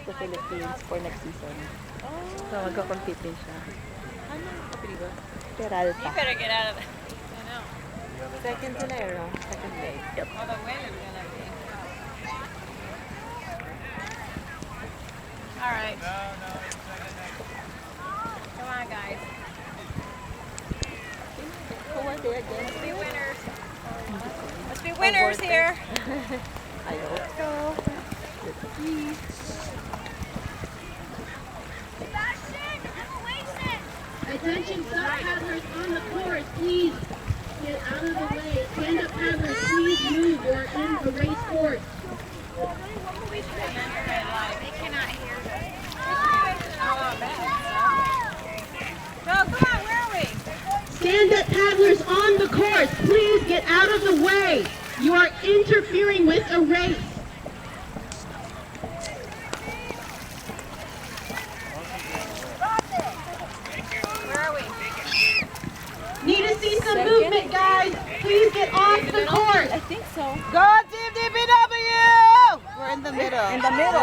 the Philippines for next season. So magko-compete din siya. Ano ang kapiligo? Peralta. You better get out of it. Second sila Aero. Second place. Yep. Well, the wind is gonna be. All right. Come on, guys. Who are they again? Let's be winners. Let's be winners here. I hope so. Let's see. Attention, stop paddlers on the course, please get out of the way. Stand up paddlers, please move. You're in the race course. They cannot hear us. No, come on, where are we? Stand up paddlers on the course, please get out of the way. You are interfering with a race. Where are we? Need to see some movement, guys. Please get off the course. I think so. Go Team DPW! We're in the middle. In the middle.